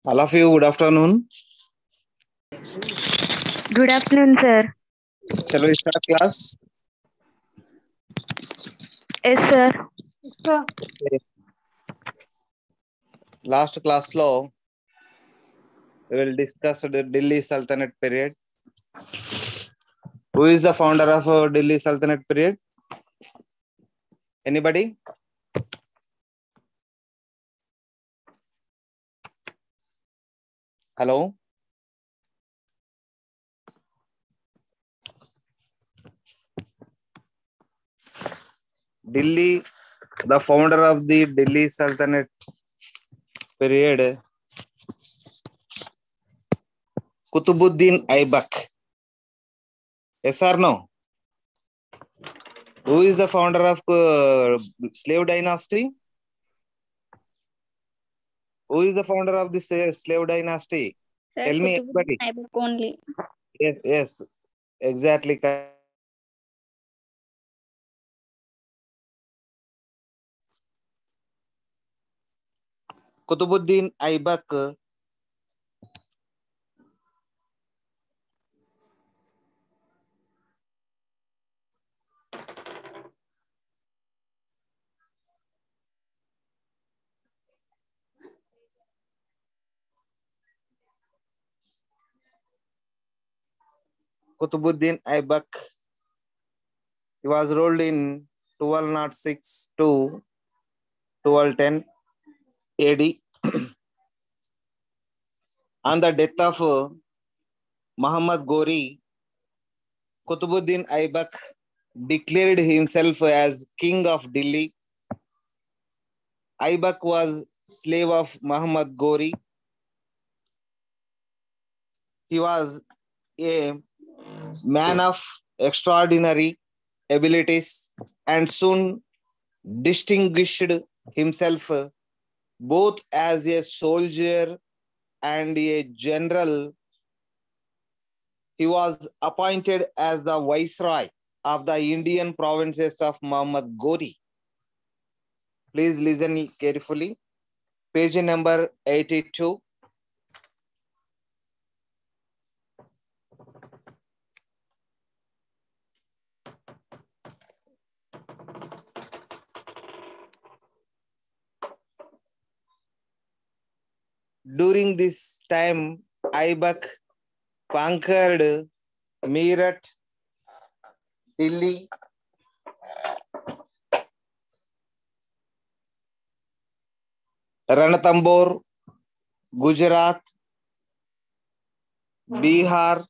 All of you, good afternoon. Good afternoon, sir. Shall we start class? Yes, sir. Last class lo we will discuss the Delhi Sultanate period. Who is the founder of Delhi Sultanate period? Anybody? Hello? Delhi, the founder of the Delhi Sultanate period, Kutubuddin Aibak. Yes or no? Who is the founder of slave dynasty? Who is the founder of the slave dynasty? Sir, Tell me, everybody. Aibak only. Yes, exactly. Kutubuddin Aibak Kutubuddin Aibak. He was ruled in 1206 to 1210 AD. On the death of Muhammad Ghori, Kutubuddin Aibak declared himself as king of Delhi. Aibak was slave of Muhammad Ghori. He was a man of extraordinary abilities and soon distinguished himself both as a soldier and a general. He was appointed as the viceroy of the Indian provinces of Muhammad Ghori. Please listen carefully. Page number 82. During this time, Aibak conquered Meerut, Delhi, Ranthambore, Gujarat, Bihar,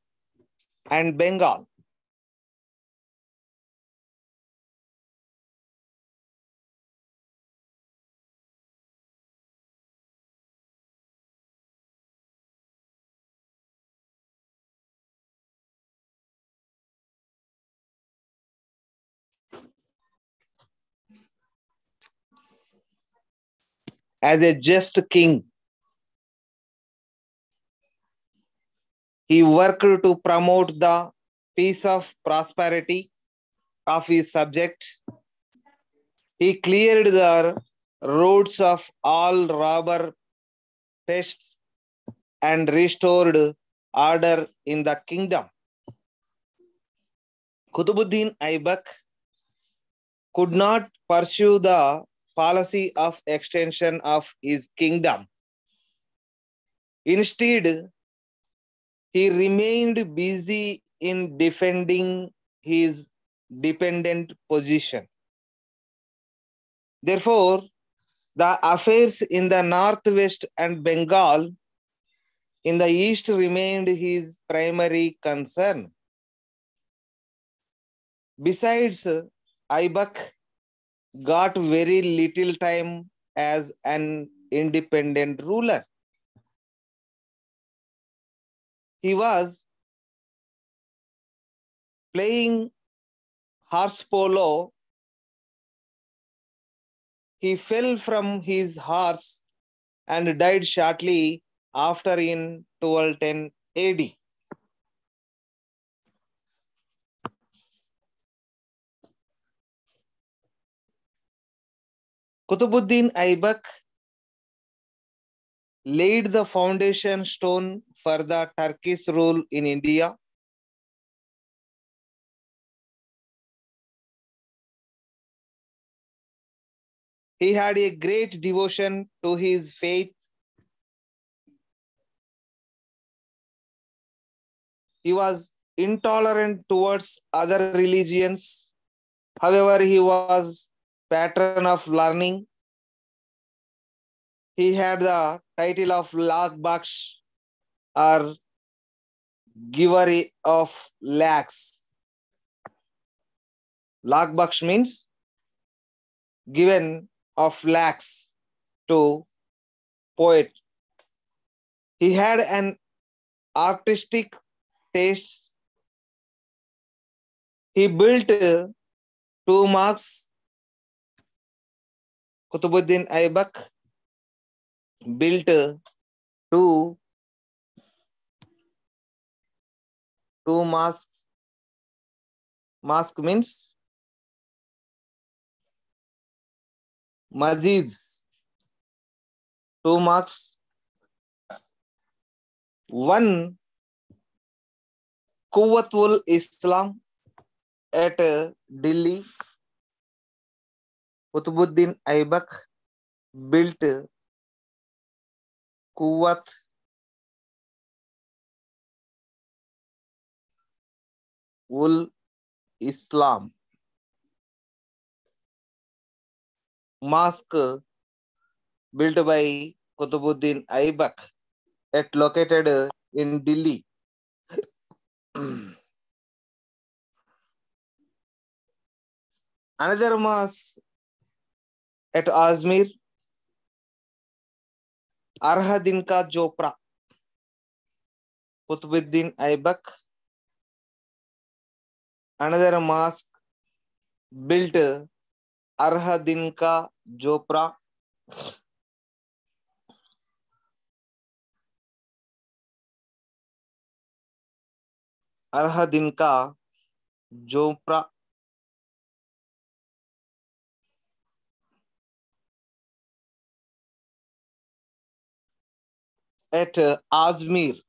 and Bengal. As a just king, he worked to promote the peace of prosperity of his subject. He cleared the roads of all robber pests and restored order in the kingdom. Kutubuddin Aibak could not pursue the policy of extension of his kingdom. Instead, he remained busy in defending his dependent position. Therefore, the affairs in the northwest and Bengal in the east remained his primary concern. Besides, Aibak got very little time as an independent ruler. He was playing horse polo. He fell from his horse and died shortly after in 1210 AD. Kutubuddin Aibak laid the foundation stone for the Turkish rule in India. He had a great devotion to his faith. He was intolerant towards other religions. However, he was patron of learning. He had the title of Lakh Baksh, or giver of lakhs. Lakh Baksh means given of lakhs to poet. He had an artistic taste. He built 2 mosques. Qutbuddin Aibak built two mosques. Mosque means masjids. 2 mosques. One Quwwatul Islam at Delhi. Qutbuddin Aibak built Quwwat ul Islam mosque built by Qutbuddin Aibak located in Delhi. Another mosque at Ajmer, Arhadinka Jopra, Qutbuddin Aibak. Another mosque built Arhadinka Jopra. Arhadinka Jopra at Ajmer.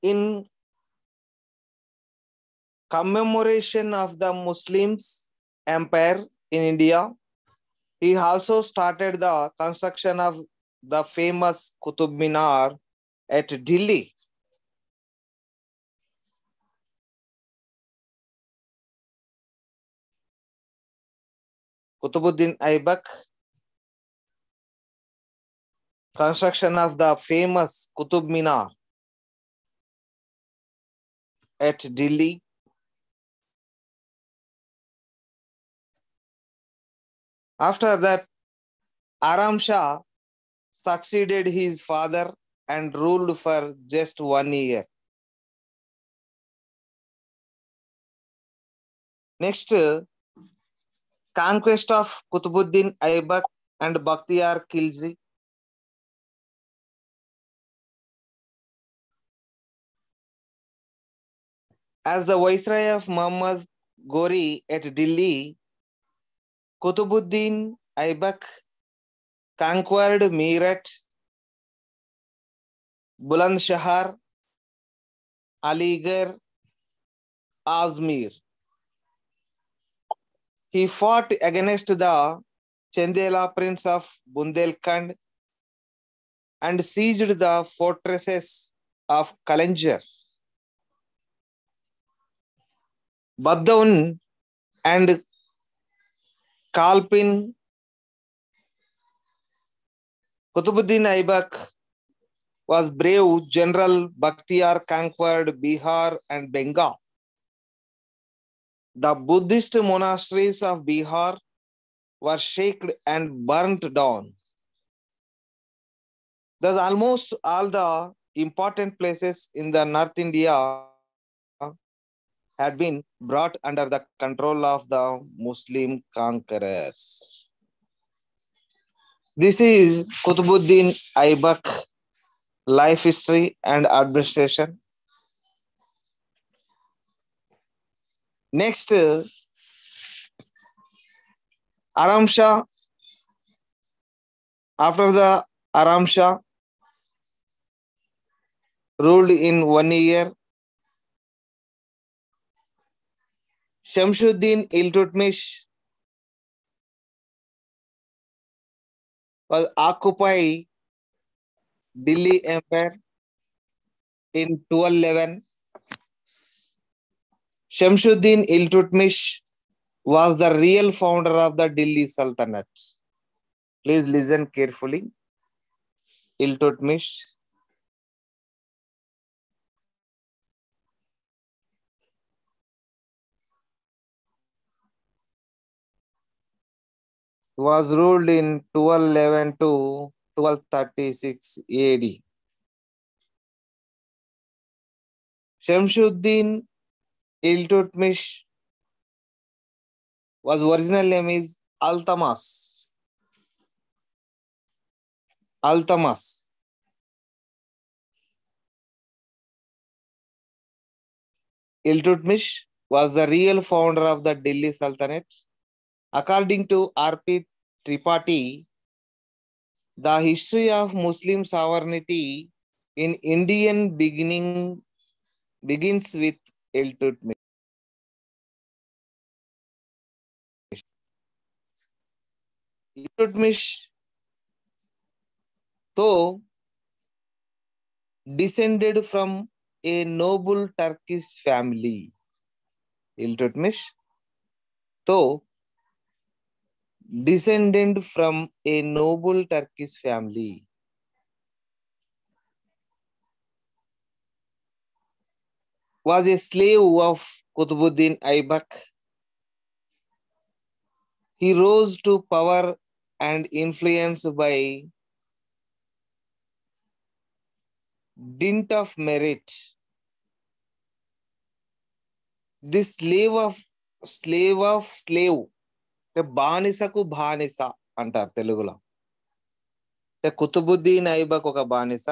In commemoration of the Muslims empire in India, he also started the construction of the famous Qutub Minar at Delhi. Qutbuddin Aibak, construction of the famous Qutub Minar at Delhi. After that, Aram Shah succeeded his father and ruled for just 1 year. Next, conquest of Qutbuddin Aibak and Bakhtiyar Khilji. As the Viceroy of Muhammad Ghori at Delhi, Qutbuddin Aibak conquered Meerut, Bulandshahar, Aligarh, Ajmer. He fought against the Chandela Prince of Bundelkhand and seized the fortresses of Kalanjar, Baddaun, and Kalpin. Qutbuddin Aibak was brave. General Bakhtiyar conquered Bihar and Bengal. The Buddhist monasteries of Bihar were shaken and burnt down. Thus, almost all the important places in the North India had been brought under the control of the Muslim conquerors. This is Qutbuddin Aibak life history and administration. Next, Aram Shah. After the Aram Shah ruled in 1 year, Shamsuddin Iltutmish was occupy Delhi Empire in 1211. Shamsuddin Iltutmish was the real founder of the Delhi Sultanate. Please listen carefully. Iltutmish was ruled in 1211 to 1236 AD. Shamsuddin Iltutmish was original name is Altamas. Altamas. Iltutmish was the real founder of the Delhi Sultanate. According to R.P. Tripathi, the history of Muslim sovereignty in Indian begins with Iltutmish. Iltutmish, though descended from a noble Turkish family, Iltutmish, though descended from a noble Turkish family, was a slave of Qutbuddin Aibak. He rose to power and influence by dint of merit. This slave బానిసకు బానిస అంటారు తెలుగులో. కుతుబుద్దీన్ ఐబక్ ఒక బానిస,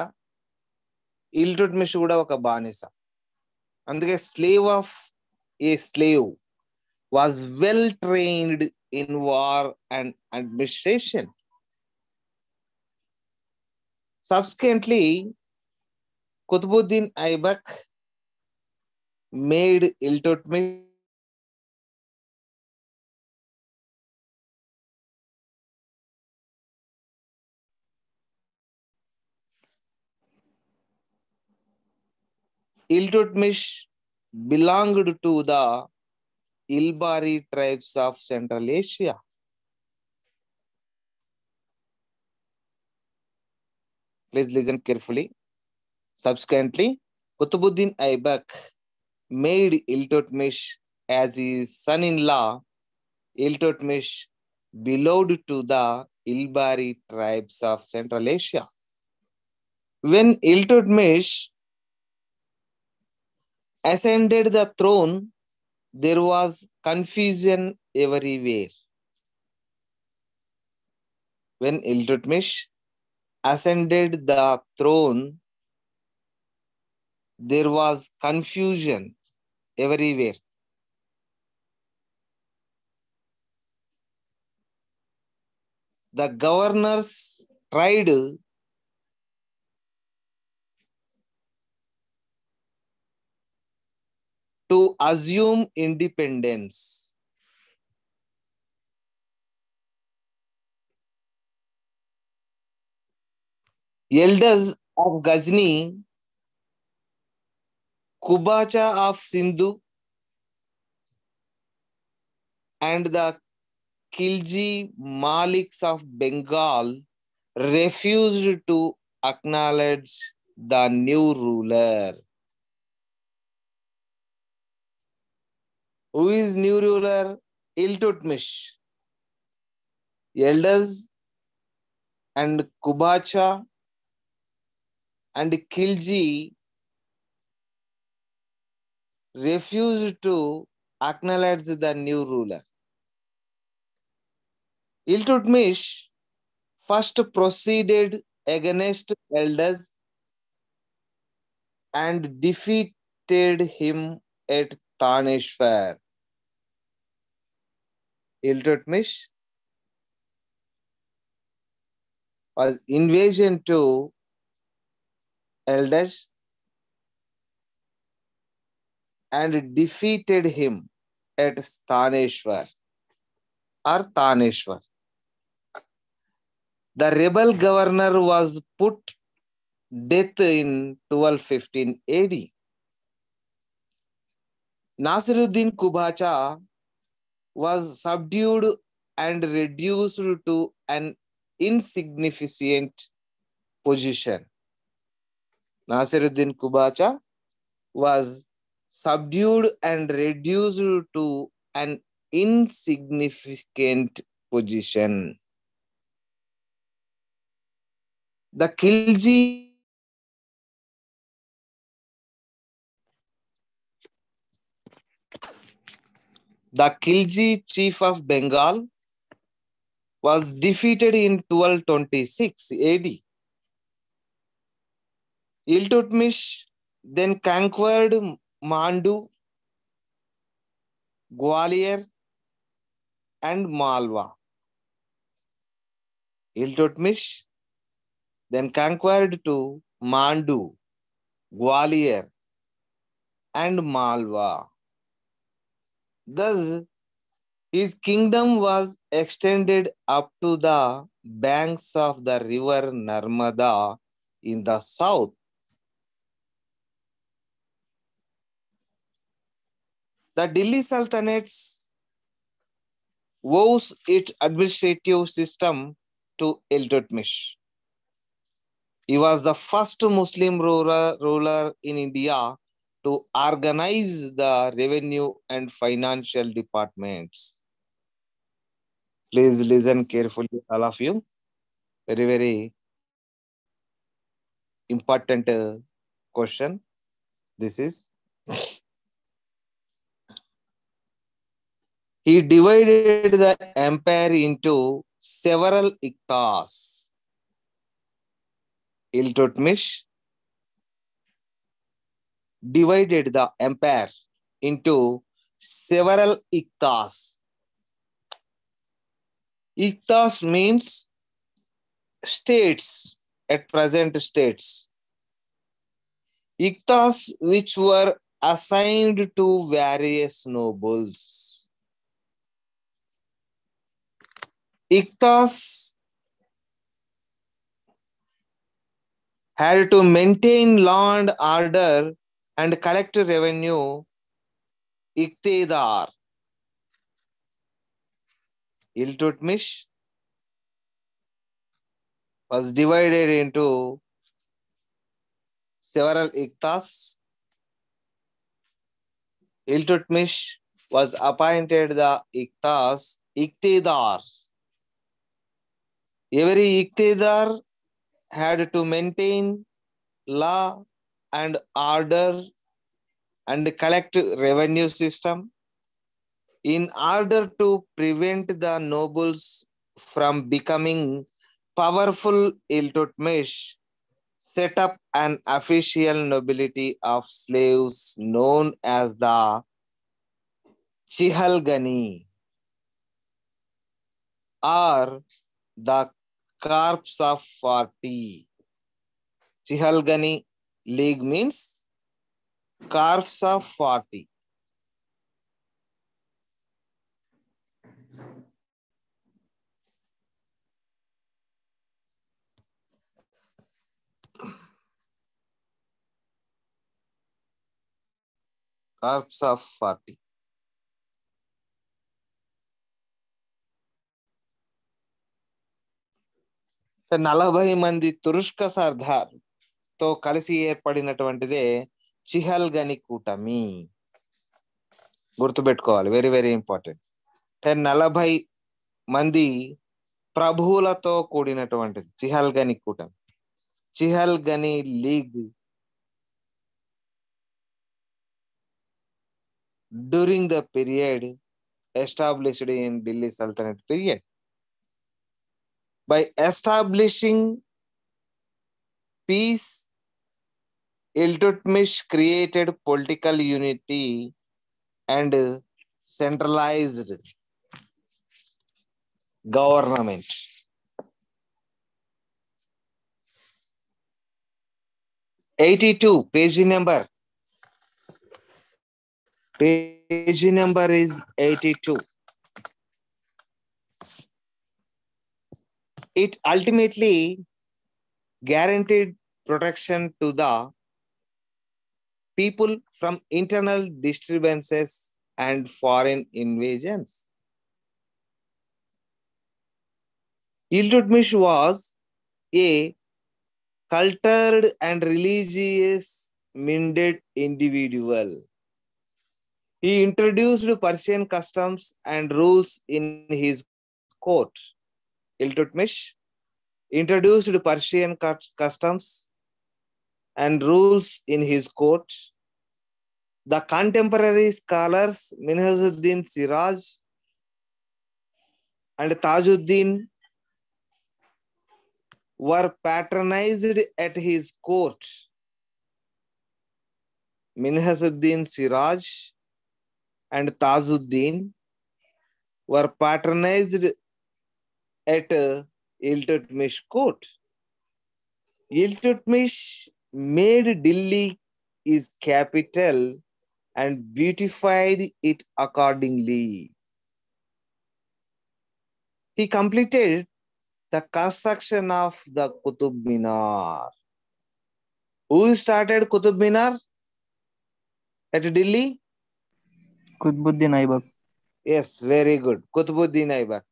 ఇల్టుట్మిష్ కూడా ఒక బానిస. అందుకే slave of a slave was well trained in war and administration. Subsequently, Qutbuddin Aibak made Iltutmish belonged to the Ilbari tribes of Central Asia. Please listen carefully. Subsequently, Qutbuddin Aibak made Iltutmish as his son-in-law. Iltutmish belonged to the Ilbari tribes of Central Asia. When Iltutmish ascended the throne, there was confusion everywhere. When Iltutmish ascended the throne, there was confusion everywhere. The governors tried to assume independence. Elders of Ghazni, Kubacha of Sindhu, and the Khilji Maliks of Bengal refused to acknowledge the new ruler. Who is new ruler? Iltutmish. Elders and Kubacha and Khilji refused to acknowledge the new ruler. Iltutmish first proceeded against elders and defeated him at Taneshwar. Iltutmish was invasion to Eldesh and defeated him at Taneshwar or Taneshwar. The rebel governor was put death in 1215 AD. Nasiruddin Kubacha was subdued and reduced to an insignificant position. Nasiruddin Kubacha was subdued and reduced to an insignificant position. The Khilji chief of Bengal was defeated in 1226 AD. Iltutmish then conquered Mandu, Gwalior, and Malwa. Iltutmish then conquered to Mandu, Gwalior, and Malwa. Thus, his kingdom was extended up to the banks of the river Narmada in the south. The Delhi Sultanates owes its administrative system to Iltutmish. He was the first Muslim ruler in India to organize the revenue and financial departments. Please listen carefully, all of you. Very, very important question. This is. He divided the empire into several iktas. Iltutmish divided the empire into several iktas. Iktas means states, at present states. Iktas which were assigned to various nobles. Iktas had to maintain law and order and collect revenue. Iktedar. Iltutmish was divided into several iktas. Iltutmish was appointed the iktas, Iktedar. Every Iktedar had to maintain law and order and collect revenue system in order to prevent the nobles from becoming powerful. Iltutmish set up an official nobility of slaves known as the Chihalgani or the Corps of 40. Chihalgani League means Corps of 40. Corps of 40. నలభై మంది తురుష్క సర్దార్ తో కలిసి ఏర్పడినటువంటిదే చిహల్గని కూటమి. గుర్తుపెట్టుకోవాలి, very very important. 40 మంది ప్రభువులతో కూడినటువంటిది చిహల్గని కూటమి. చిహల్గని league during the period established in Delhi Sultanate period. By establishing peace, Iltutmish created political unity and centralized government. Page number. Page number is 82. It ultimately guaranteed protection to the people from internal disturbances and foreign invasions. Iltutmish was a cultured and religious-minded individual. He introduced Persian customs and rules in his court. Iltutmish introduced Persian customs and rules in his court. The contemporary scholars Minhajuddin Siraj and Tajuddin were patronized at his court. Minhajuddin Siraj and Tajuddin were patronized at Iltutmish court. Iltutmish made Delhi his capital and beautified it accordingly. He completed the construction of the Qutub Minar. Who started Qutub Minar at Delhi? Qutbuddin Aibak. Yes, very good. Qutbuddin Aibak.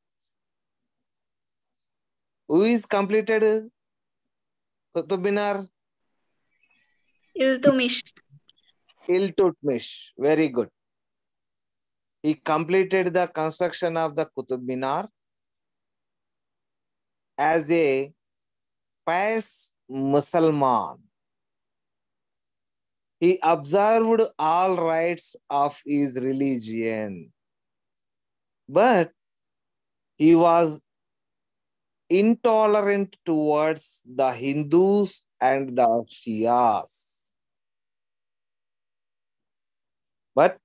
Who is completed Qutub Minar? Iltutmish. Iltutmish. Very good. He completed the construction of the Qutub Minar as a pious Mussalman. He observed all rites of his religion, but he was intolerant towards the Hindus and the Shias. But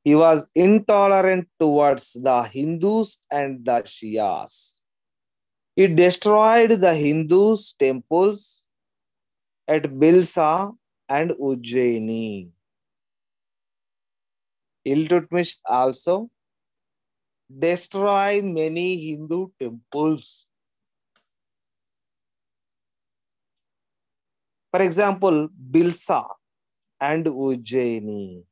he was intolerant towards the Hindus and the Shias. He destroyed the Hindus' temples at Bilsa and Ujjaini. Iltutmish also destroyed many Hindu temples. For example, Bilsa and Ujjaini.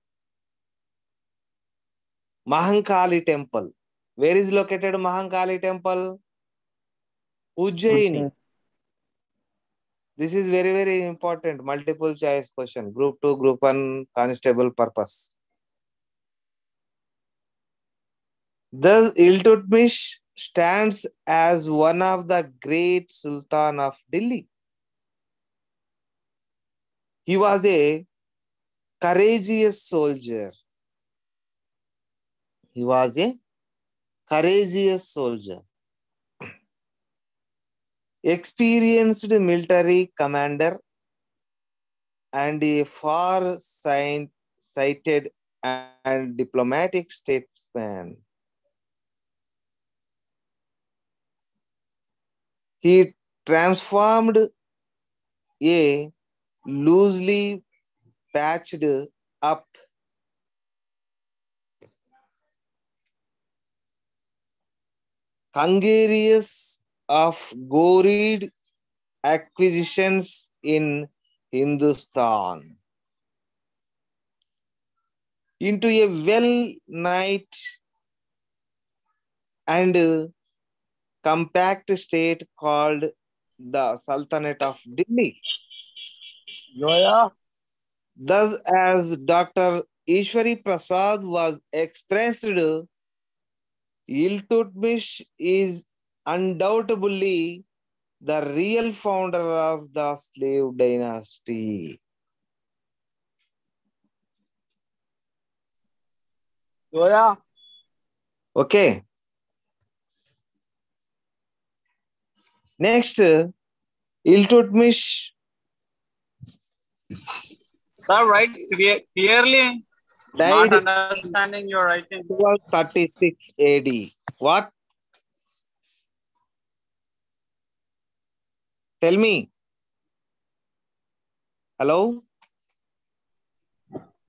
Mahankali temple. Where is located Mahankali temple? Ujjaini. This is very, very important. Multiple choice question. Group 2, Group 1, constable purpose. Thus, Iltutmish stands as one of the great Sultan of Delhi. He was a courageous soldier. He was a courageous soldier. Experienced military commander and a far-sighted and diplomatic statesman. He transformed a loosely patched up Hungarians of gourd acquisitions in Hindustan into a well-knit and compact state called the Sultanate of Delhi. Thus, as Dr. Ishwari Prasad was expressed, Iltutmish is undoubtedly the real founder of the slave dynasty. Okay. Next, Iltutmish. Sir, write clearly. Died Not understanding your writing. 1236 AD. What? Tell me. Hello?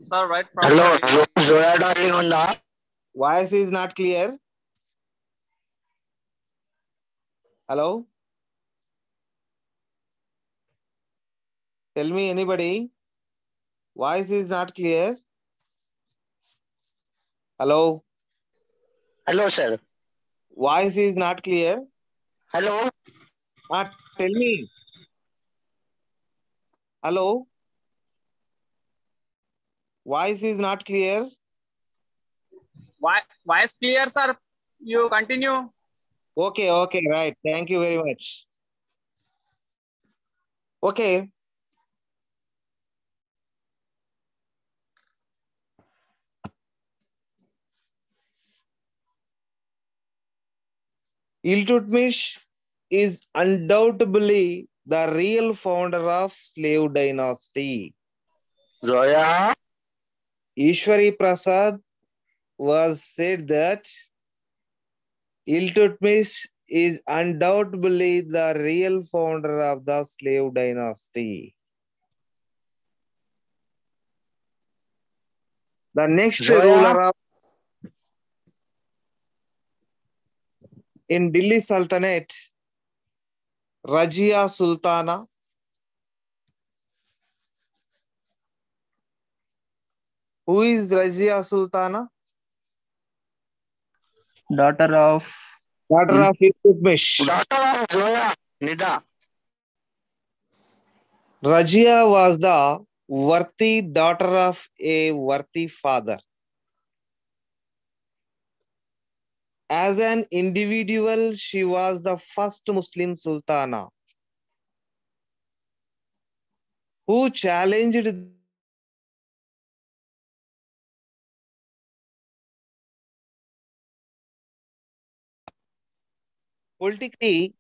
Sir, right Hello, properly. Zoya darling on the. Voice is not clear. Hello? Tell me anybody. Voice is not clear. Hello? Hello, sir. Voice is not clear. Hello. Tell me. Hello? Voice is not clear. Voice clear, sir. You continue. Okay, right. Thank you very much. Okay. Iltutmish is undoubtedly the real founder of slave dynasty. Zoya. Ishwari Prasad was said that Iltutmish is undoubtedly the real founder of the slave dynasty. The next Zoya. ruler of in Delhi Sultanate, Rajia Sultana. Who is Rajia Sultana? Daughter of Iltutmish. Daughter of Zoya. Nida. Rajia was the worthy daughter of a worthy father. As an individual, she was the first Muslim Sultana who challenged politically.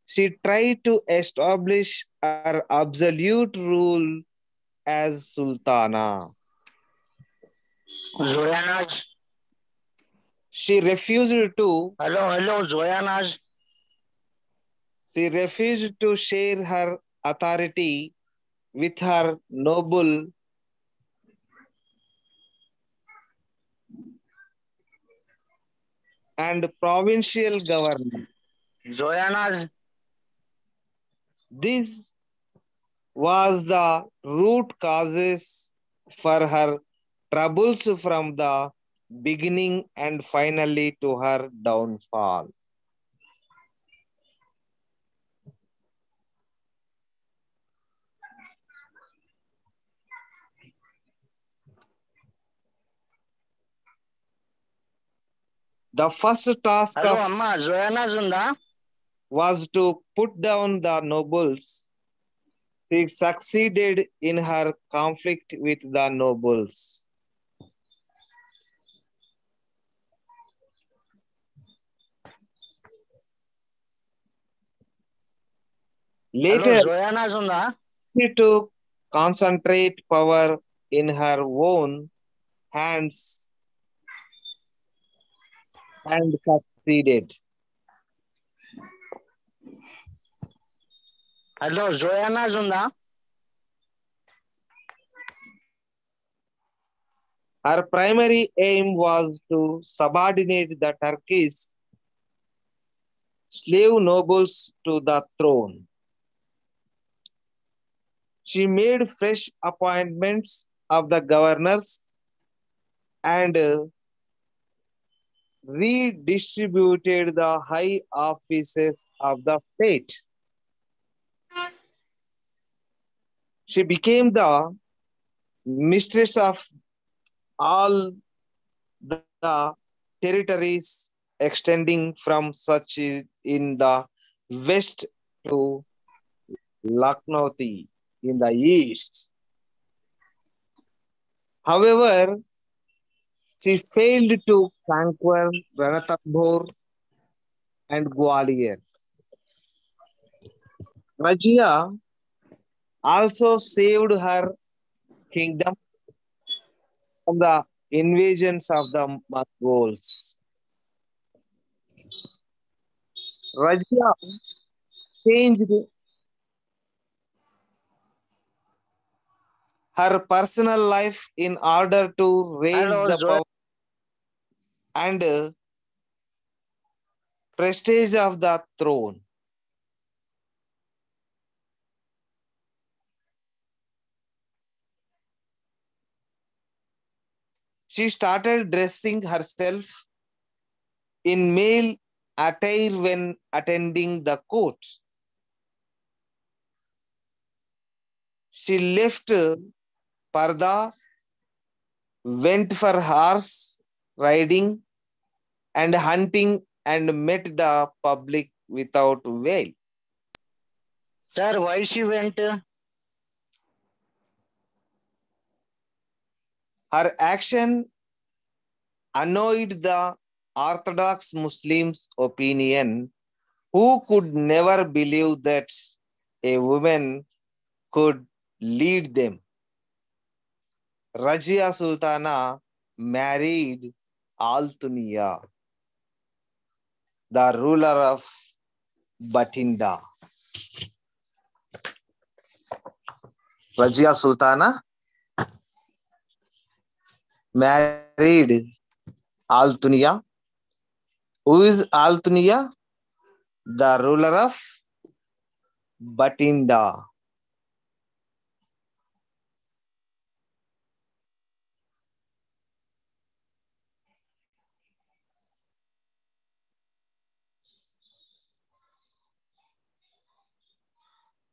She tried to establish her absolute rule as Sultana. Zoya Naz. She refused to Hello, Zoya Naz. She refused to share her authority with her noble and provincial government. Zoya Naz. This was the root causes for her troubles from the beginning and finally to her downfall. The first task Hello, of Amma. Zoya Naz unda. was to put down the nobles. She succeeded in her conflict with the nobles. Later, Hello, Zoya Naz unda. she took concentrate power in her own hands and succeeded. Hello, Zoya Naz unda. Her primary aim was to subordinate the Turkish slave nobles to the throne. She made fresh appointments of the governors and redistributed the high offices of the state. She became the mistress of all the territories extending from such in the west to Lucknow in the east. However, she failed to conquer Ranthambore and Gwalior. Rajia also saved her kingdom from the invasions of the Mongols. Rajia changed her personal life in order to raise Hello, the Zoya. power and prestige of the throne. She started dressing herself in male attire when attending the court. She left Parda, went for horse riding and hunting and met the public without veil. Sir, why she went? Her action annoyed the Orthodox Muslims' opinion, who could never believe that a woman could lead them. Rajia Sultana married Altuniya, the ruler of Batinda. Rajia Sultana married Altuniya. Who is Altuniya? The ruler of Batinda.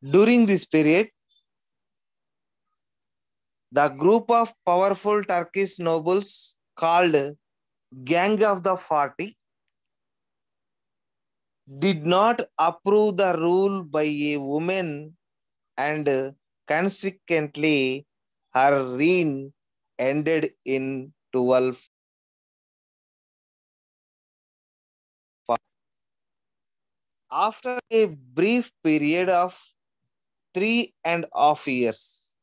During this period, the group of powerful Turkish nobles called Gang of the 40 did not approve the rule by a woman, and consequently her reign ended in 12. After a brief period of 3.5 years,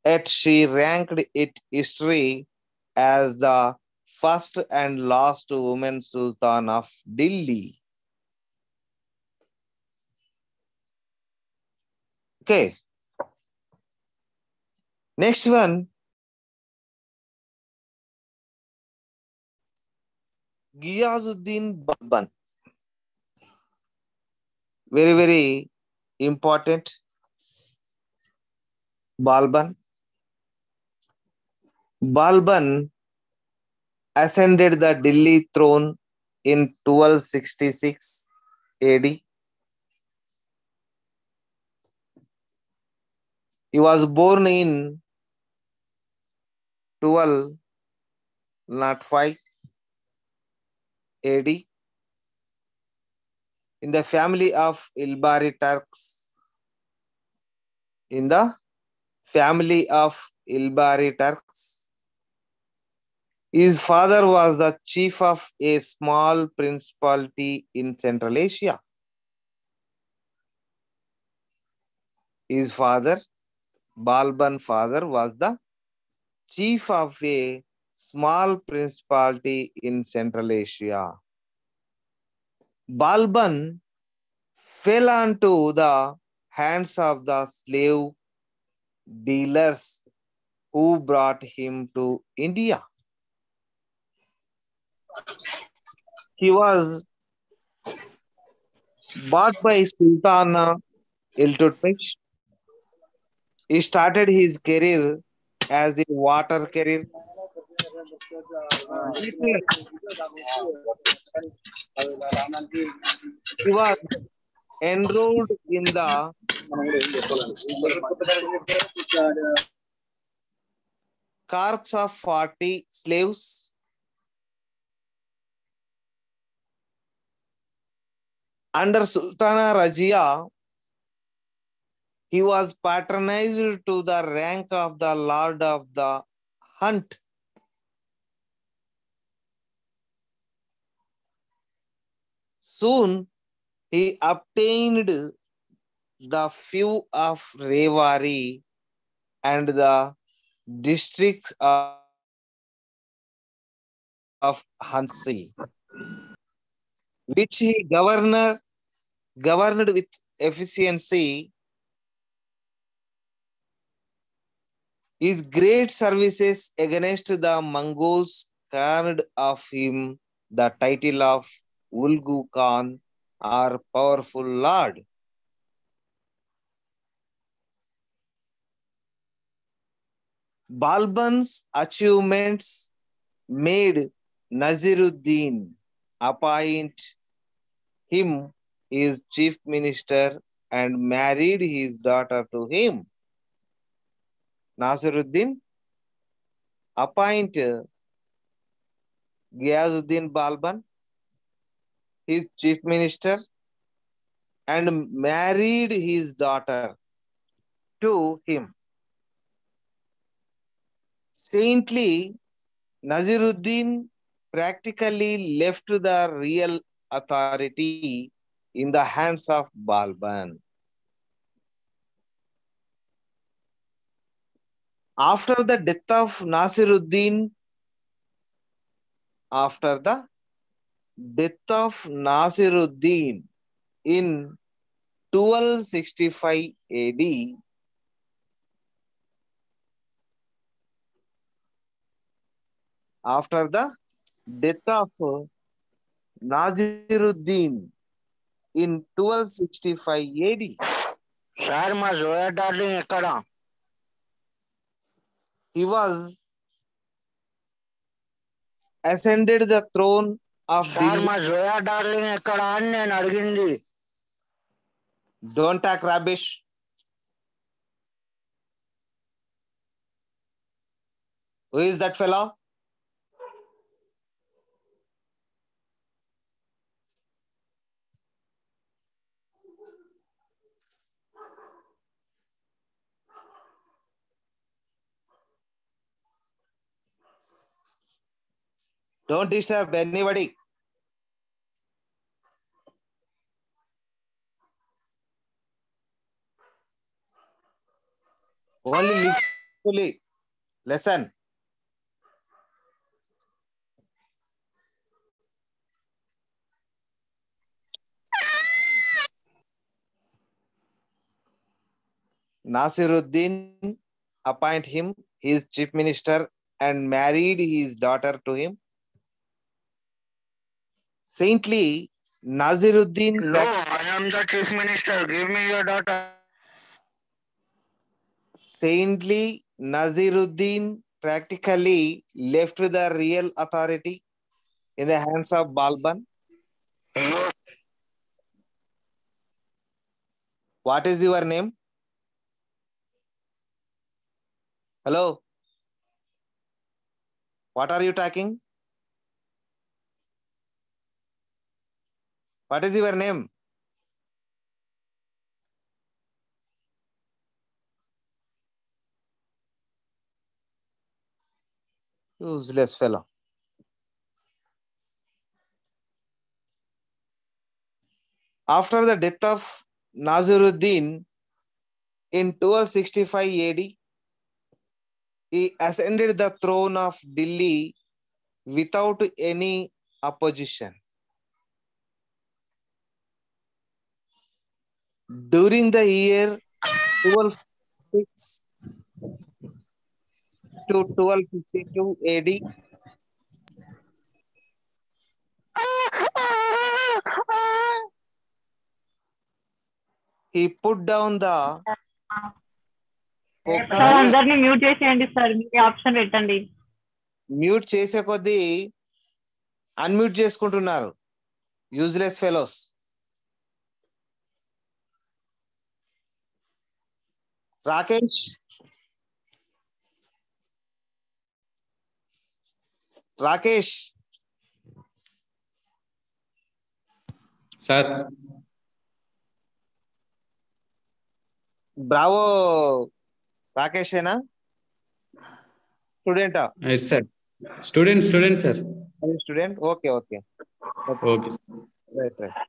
yet she ranked it history as the first and last woman Sultan of Delhi. Okay. Next one. Ghiyazuddin Balban. Very, very important. Balban. Balban ascended the Delhi throne in 1266 AD. He was born in 1205 AD in the family of Ilbari Turks. In the family of Ilbari Turks. His father was the chief of a small principality in Central Asia. His father, Balban father, was the chief of a small principality in Central Asia. Balban fell onto the hands of the slave dealers who brought him to India. He was bought by Sultan Iltutmish. He started his career as a water carrier. Later, he was enrolled in the corps of 40 slaves. Under Sultana Razia, he was patronized to the rank of the Lord of the Hunt. Soon, he obtained the few of Rewari and the district of Hansi, which he governed with efficiency. His great services against the Mongols earned of him the title of Ulgu Khan, or powerful lord. Balban's achievements made Naziruddin appoint him his chief minister and married his daughter to him. Naziruddin appointed Ghiazuddin Balban his chief minister and married his daughter to him. Saintly Naziruddin practically left the real authority in the hands of Balban. After the death of Nasiruddin, in 1265 AD, after the death of Naziruddin in 1265 AD, sir మా Zoya darling ఎక్కడ? he was ascended the throne of sir Delhi. మా Zoya darling ఎక్కడ అని నేను అడిగింది. Don't talk rubbish. Who is that fellow? Don't disturb anybody. Only listen. Nasiruddin appointed him his chief minister and married his daughter to him. Saintly Nasiruddin No, I am the chief minister. Give me your daughter. Saintly Naziruddin practically left the real authority in the hands of Balban. What is your name? Hello? What are you talking? What is your name? Useless fellow. After the death of Naziruddin in 1265 AD, he ascended the throne of Delhi without any opposition. During the year 1206 to 1252 AD, he put down the focus. Sir అందరినీ mute చేసేయండి sir, మీ option పెట్టండి. Mute చేసే కొద్దీ unmute చేసుకుంటున్నారు. Useless fellows. Rakesh, Rakesh sir bravo రాకేషేనా? స్టూడెంటా? Sir student sir. Student, okay okay okay right right.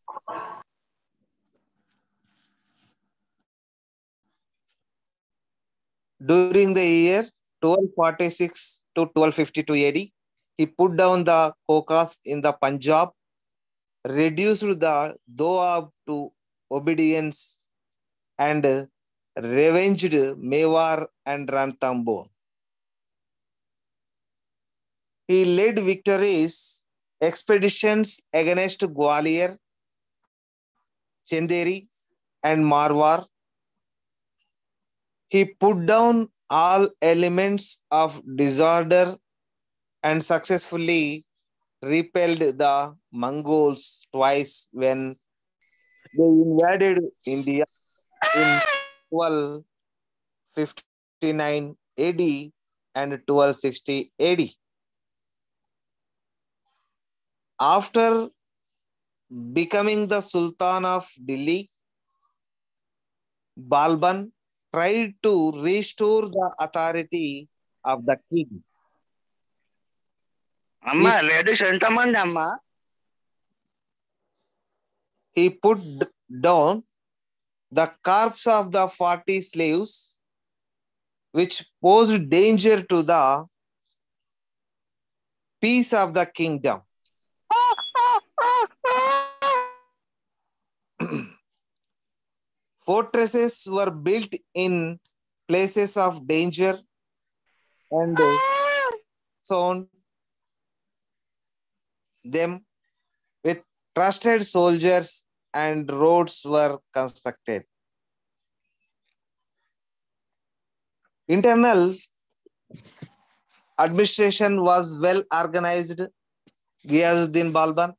During the year 1246 to 1252 AD, he put down the Khokas in the Punjab, reduced the Doab to obedience, and revenged Mewar and Ranthambore. He led victorious expeditions against Gwalior, Chanderi, and Marwar. He put down all elements of disorder and successfully repelled the Mongols twice when they invaded India in 1259 AD and 1260 AD. After becoming the Sultan of Delhi, Balban tried to restore the authority of the king. అమ్మా ladies ఎంతమంది అమ్మా? He put down the corpse of the 40 slaves, which posed danger to the peace of the kingdom. Fortresses were built in places of danger and sound them with trusted soldiers, and roads were constructed. Internal administration was well organized. Ghiyazuddin Balban.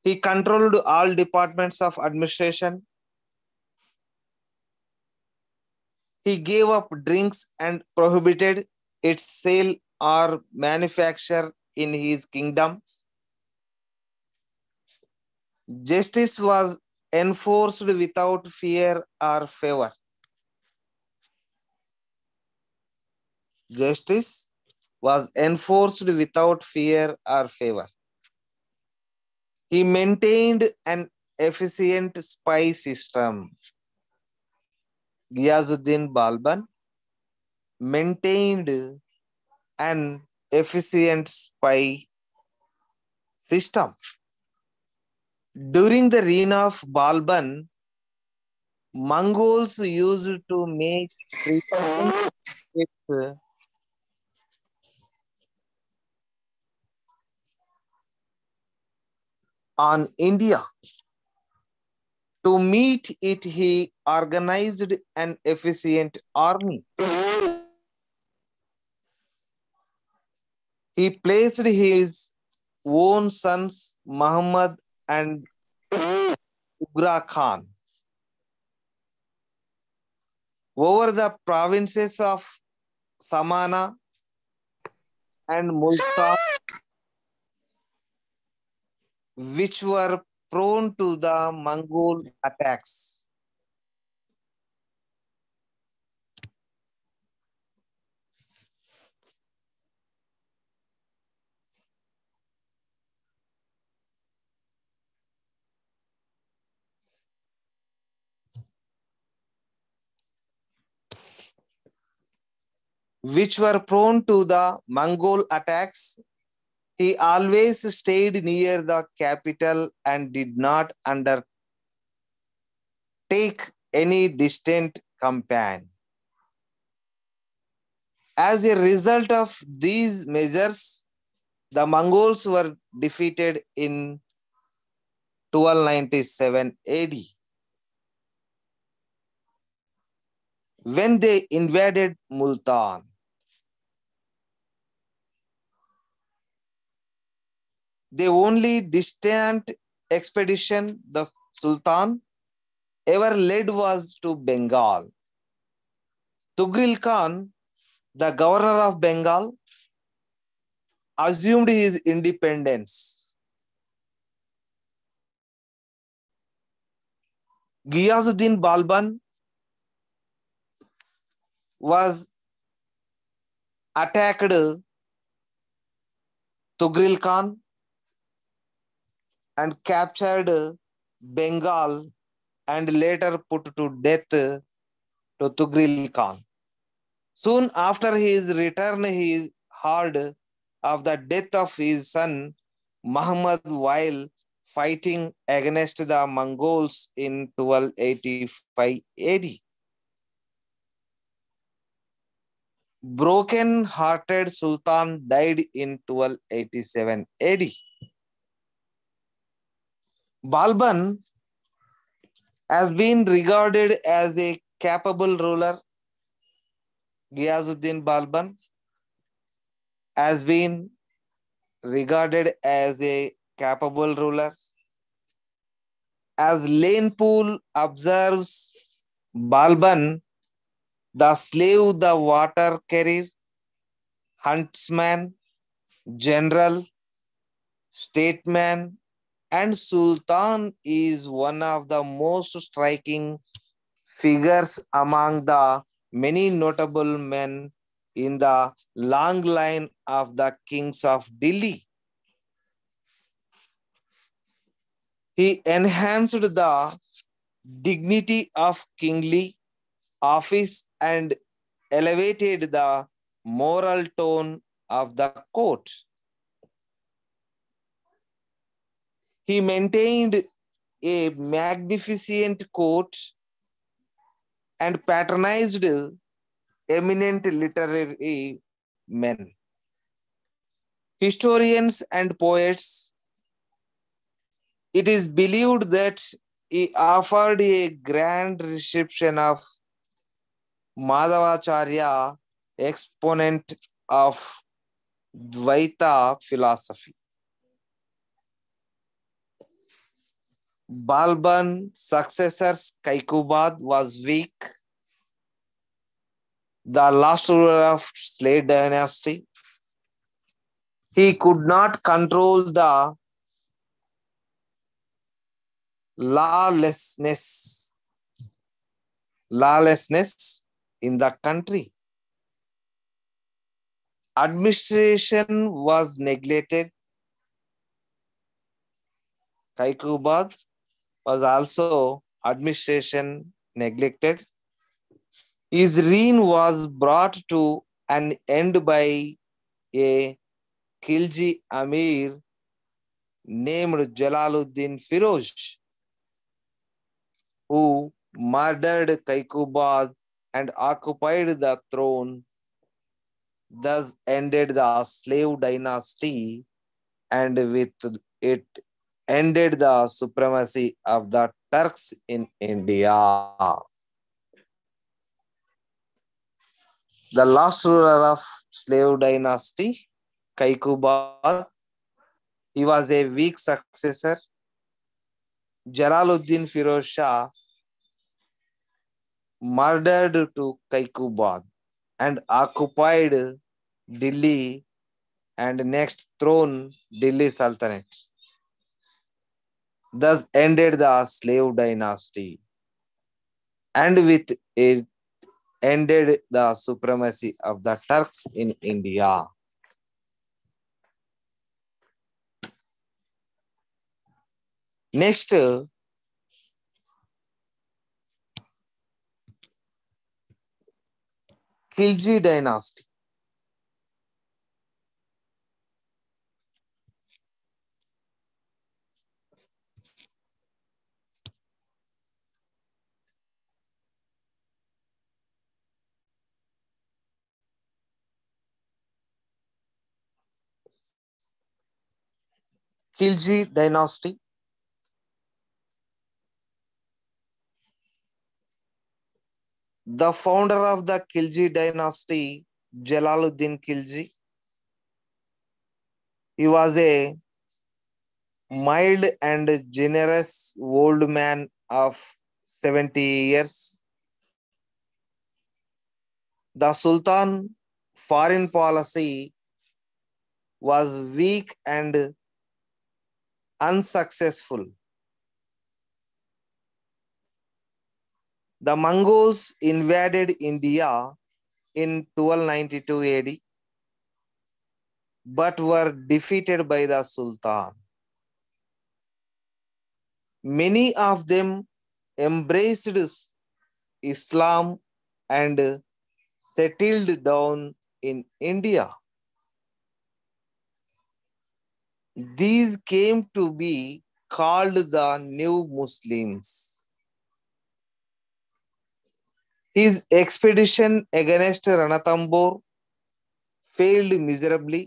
He controlled all departments of administration. He gave up drinks and prohibited its sale or manufacture in his kingdom. Justice was enforced without fear or favor. Justice was enforced without fear or favor. He maintained an efficient spy system. Ghiyazuddin Balban maintained an efficient spy system. During the reign of Balban, Mongols used to make treaties on India. To meet it, he organized an efficient army. He placed his own sons, Muhammad and Ugra Khan, over the provinces of Samana and Multan, which were prone to the Mongol attacks. He always stayed near the capital and did not undertake any distant campaign. As a result of these measures, the Mongols were defeated in 1297 AD. When they invaded Multan, the only distant expedition the Sultan ever led was to Bengal. Tughril Khan, the governor of Bengal, assumed his independence. Ghiyazuddin Balban was attacked Tughril Khan and captured Bengal and later put to death to Tughril Khan. Soon after his return, he heard of the death of his son Muhammad while fighting against the Mongols in 1285 AD. broken-hearted Sultan died in 1287 AD. Balban has been regarded as a capable ruler. Ghiyazuddin Balban has been regarded as a capable ruler. As Lane Poole observes, Balban, the slave, the water carrier, huntsman, general, statesman, and sultan is one of the most striking figures among the many notable men in the long line of the kings of Delhi. He enhanced the dignity of kingly office and elevated the moral tone of the court. He maintained a magnificent court and patronized eminent literary men, historians, and poets. It is believed that he offered a grand reception of Madhavacharya, exponent of Dvaita philosophy. Balban's successor Kaikubad was weak, the last ruler of Slade dynasty. He could not control the lawlessness in the country. Administration was neglected. Kaikubad was also administration neglected. His reign was brought to an end by a Khilji Amir named Jalaluddin Firoz, who murdered Kaikubad and occupied the throne, thus ended the slave dynasty, and with it ended the supremacy of the Turks in India. The last ruler of slave dynasty, Kaikubad, he was a weak successor. Jalaluddin Firoz Shah murdered to Kaikubad and occupied Delhi and next throne Delhi Sultanate. Thus ended the slave dynasty, and with it ended the supremacy of the Turks in India. Next, Khilji dynasty. Khilji dynasty. The founder of the Khilji dynasty, Jalaluddin Khilji, he was a mild and generous old man of 70 years. The Sultan foreign policy was weak and unsuccessful. The Mongols invaded India in 1292 AD, but were defeated by the Sultan. Many of them embraced Islam and settled down in India. These came to be called the New Muslims. His expedition against Ranthambore failed miserably.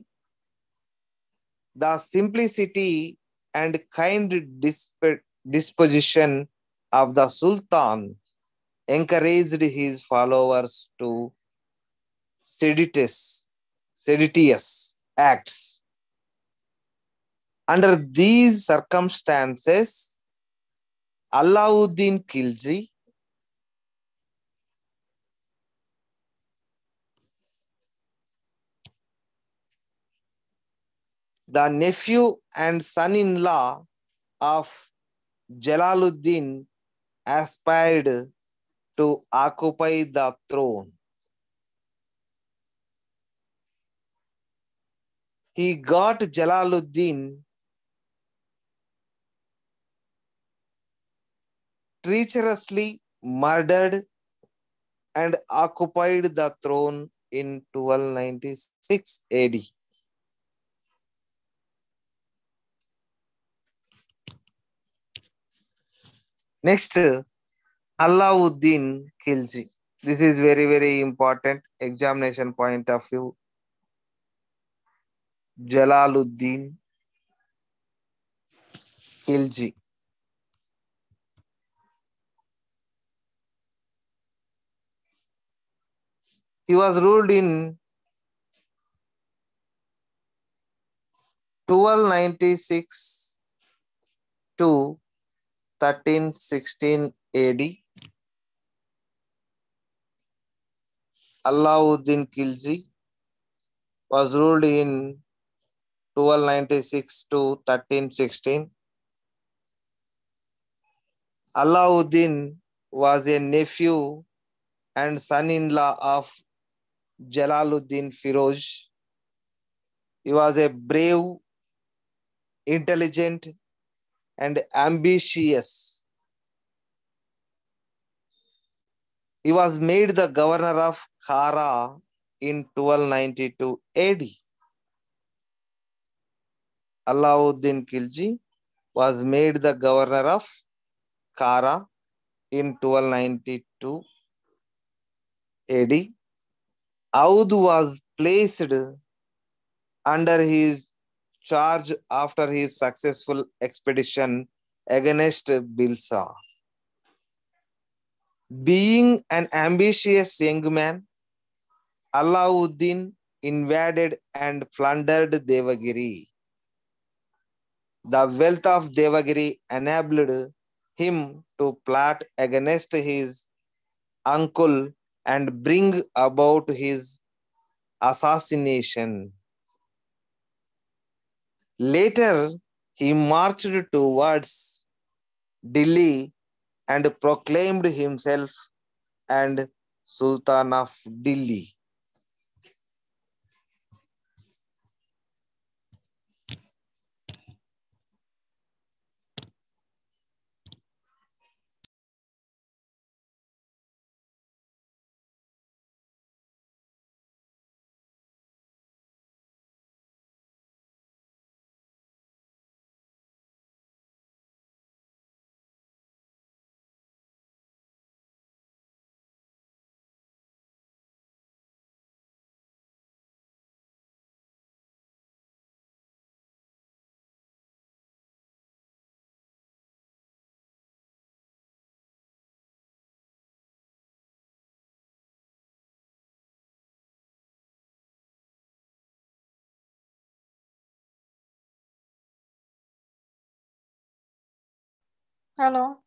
The simplicity and kind disposition of the Sultan encouraged his followers to seditious acts. Under these circumstances, Alauddin Khilji the nephew and son-in-law of Jalaluddin aspired to occupy the throne. He got Jalaluddin treacherously murdered and occupied the throne in 1296 AD. Next, Alauddin Khilji. This is very, very important examination point of view. Jalaluddin Khilji. He was ruled in 1296 to 1316 AD. Alauddin Khilji was ruled in 1296 to 1316. Alauddin was a nephew and son-in-law of Jalaluddin Firoj. He was a brave, intelligent, and ambitious. He was made the governor of Kara in 1292 AD. Alauddin Khilji was made the governor of Kara in 1292 AD. Oudh was placed under his charge after his successful expedition against Bilsa. Being an ambitious young man, Alauddin invaded and plundered Devagiri. The wealth of Devagiri enabled him to plot against his uncle and bring about his assassination. Later, he marched towards Delhi and proclaimed himself and Sultan of Delhi. Hello.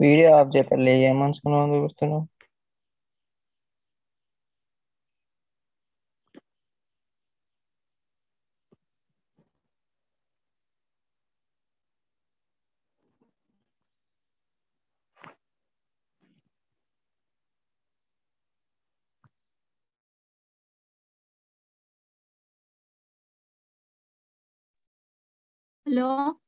Video of చేయలే ఏమనుకున్నావు చూస్తున్నావు Hello.